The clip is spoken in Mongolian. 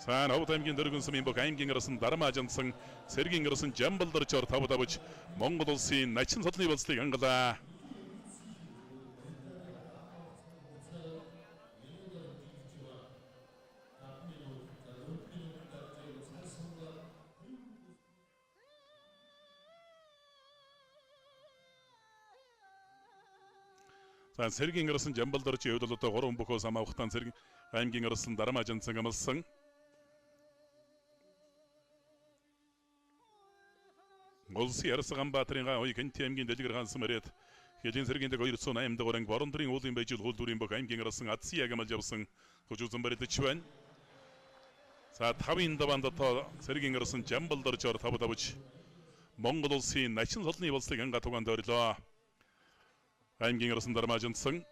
Сан Овд аймгийн дөрвөн сумын бүх аймгийн арсан дарма ажинсан сэргийн арсан Жамбалдорчоор тавдавж Монгол улсын начин содлын болцлыг ангалаа. 자, сэргийн арсан Жамбалдорчийн хувьд бол одоо 3 бөхөөс хамаахтан сэргийн аймгийн арсан дарма ажинсан амлсан. Улсын Ярсганбаатарын ой Гэнти аймгийн дэлгэр хаансан мөрөд хэлийн сэргийн дэг 208 дахь орон Борондрын уулын байж хуулдүрийн бүх аймгийн арсан Атсын яг амлж явсан хожуусан барьдаж байна. За 5-ын даваанд одоо сэргийн арсан Жамбалдорчоор тавдавж Монгол улсын начин содлын болцлыг анга тугаанд орилоо. аймгийн арсан дарма ажинсан